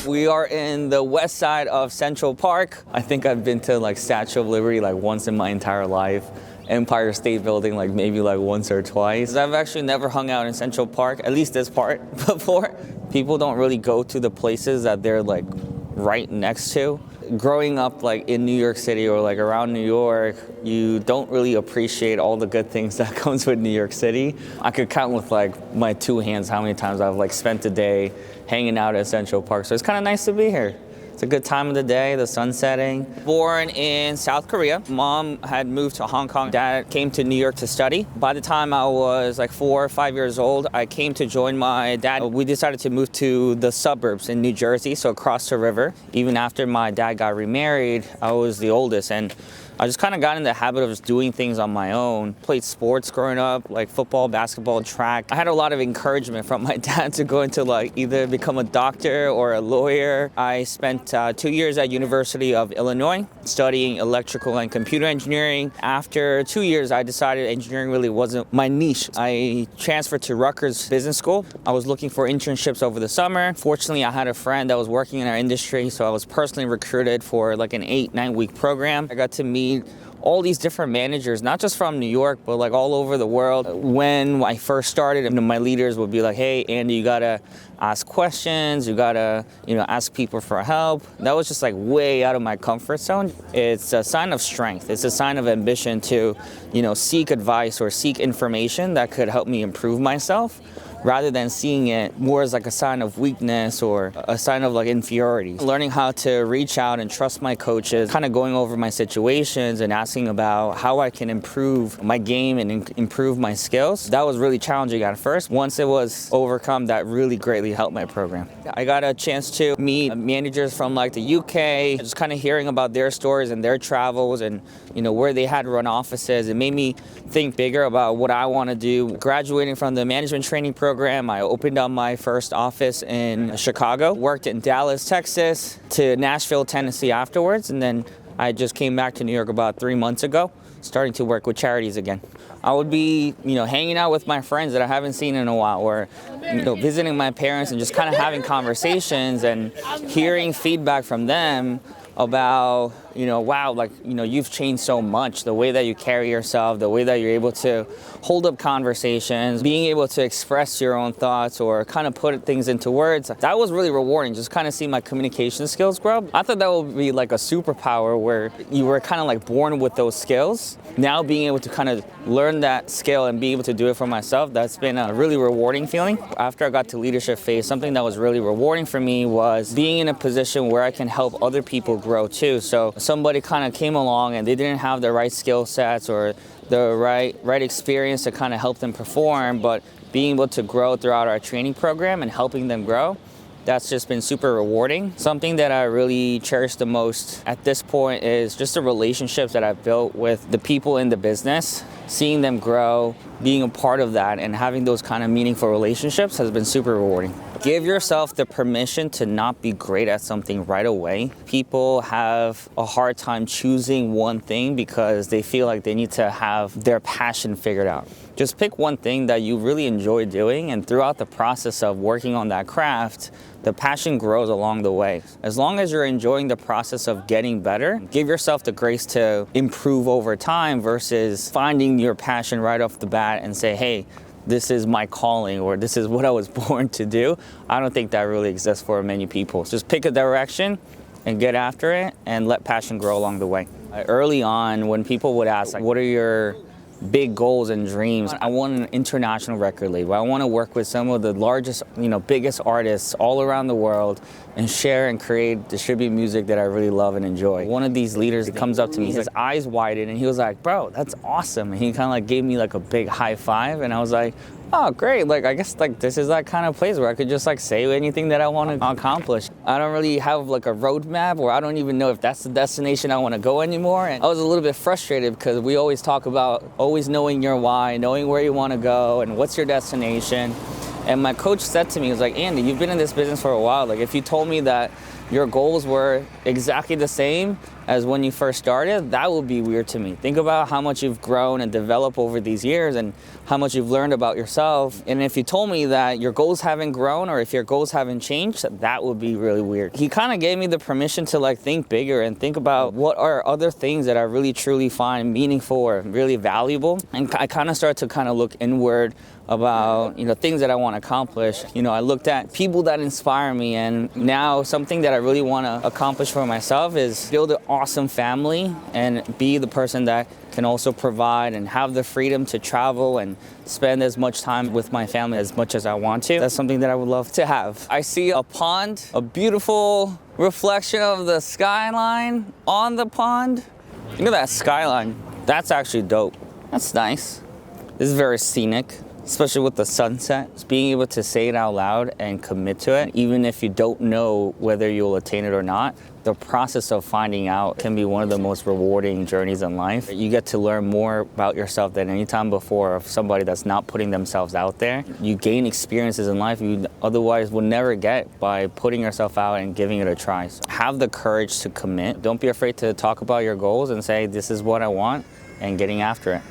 We are in the west side of Central Park. I think I've been to like Statue of Liberty like once in my entire life. Empire State Building like maybe like once or twice. I've actually never hung out in Central Park, at least this part, before. People don't really go to the places that they're like right next to. Growing up like in New York City or like around New York, you don't really appreciate all the good things that comes with New York City. I could count with like my two hands how many times I've like spent a day hanging out at Central Park. So it's kind of nice to be here. It's a good time of the day, the sun's setting. Born in South Korea. Mom had moved to Hong Kong. Dad came to New York to study. By the time I was like 4 or 5 years old, I came to join my dad. We decided to move to the suburbs in New Jersey, so across the river. Even after my dad got remarried, I was the oldest, and I just kind of got in the habit of just doing things on my own. Played sports growing up, like football, basketball, track. I had a lot of encouragement from my dad to go into like either become a doctor or a lawyer. I spent 2 years at University of Illinois studying electrical and computer engineering. After 2 years, I decided engineering really wasn't my niche. I transferred to Rutgers Business School. I was looking for internships over the summer. Fortunately, I had a friend that was working in our industry, so I was personally recruited for like an 8-9 week program. I got to meet all these different managers, not just from New York, but like all over the world. When I first started, my leaders would be like, hey, Andy, you gotta ask questions, you gotta, ask people for help. That was just like way out of my comfort zone. It's a sign of strength. It's a sign of ambition to, seek advice or seek information that could help me improve myself, rather than seeing it more as like a sign of weakness or a sign of like inferiority. Learning how to reach out and trust my coaches, kind of going over my situations and asking about how I can improve my game and improve my skills. That was really challenging at first. Once it was overcome, that really greatly helped my program. I got a chance to meet managers from like the UK, just kind of hearing about their stories and their travels and where they had run offices. It made me think bigger about what I want to do. Graduating from the management training program, I opened up my first office in Chicago, worked in Dallas, Texas, to Nashville, Tennessee afterwards, and then I just came back to New York about 3 months ago, starting to work with charities again. I would be, hanging out with my friends that I haven't seen in a while, or, visiting my parents and just kind of having conversations and hearing feedback from them about, wow, like, you've changed so much. The way that you carry yourself, the way that you're able to hold up conversations, being able to express your own thoughts or kind of put things into words. That was really rewarding, just kind of see my communication skills grow. I thought that would be like a superpower where you were kind of like born with those skills. Now being able to kind of learn that skill and be able to do it for myself, that's been a really rewarding feeling. After I got to leadership phase, something that was really rewarding for me was being in a position where I can help other people grow too. So somebody kind of came along and they didn't have the right skill sets or the right experience to kind of help them perform, but being able to grow throughout our training program and helping them grow, that's just been super rewarding. Something that I really cherish the most at this point is just the relationships that I've built with the people in the business. Seeing them grow, being a part of that, and having those kind of meaningful relationships has been super rewarding. Give yourself the permission to not be great at something right away. People have a hard time choosing one thing because they feel like they need to have their passion figured out. Just pick one thing that you really enjoy doing, and throughout the process of working on that craft, the passion grows along the way. As long as you're enjoying the process of getting better, give yourself the grace to improve over time versus finding your passion right off the bat and say, hey, this is my calling or this is what I was born to do. I don't think that really exists for many people. Just pick a direction and get after it and let passion grow along the way. Early on, when people would ask, like, what are your big goals and dreams? I want an international record label. I want to work with some of the largest, biggest artists all around the world and share and create, distribute music that I really love and enjoy. One of these leaders comes up to me, his eyes widened, and he was like, bro, that's awesome. And he kind of like gave me like a big high five, and I was like, oh, great. Like, I guess like this is that kind of place where I could just like say anything that I want to accomplish. I don't really have like a roadmap, or I don't even know if that's the destination I want to go anymore. And I was a little bit frustrated because we always talk about always knowing your why, knowing where you want to go and what's your destination. And my coach said to me, he was like, Andy, you've been in this business for a while. Like, if you told me that your goals were exactly the same as when you first started, that would be weird to me. Think about how much you've grown and developed over these years and how much you've learned about yourself. And if you told me that your goals haven't grown or if your goals haven't changed, that would be really weird. He kind of gave me the permission to like think bigger and think about what are other things that I really truly find meaningful or really valuable. And I kind of started to kind of look inward about, things that I want to accomplish. I looked at people that inspire me, and now something that I really want to accomplish for myself is build an awesome family and be the person that can also provide and have the freedom to travel and spend as much time with my family as much as I want to. That's something that I would love to have. I see a pond, a beautiful reflection of the skyline on the pond. Look at that skyline. That's actually dope. That's nice. This is very scenic, especially with the sunset. Just being able to say it out loud and commit to it, even if you don't know whether you'll attain it or not, the process of finding out can be one of the most rewarding journeys in life. You get to learn more about yourself than any time before of somebody that's not putting themselves out there. You gain experiences in life you otherwise would never get by putting yourself out and giving it a try. So have the courage to commit. Don't be afraid to talk about your goals and say, this is what I want, and getting after it.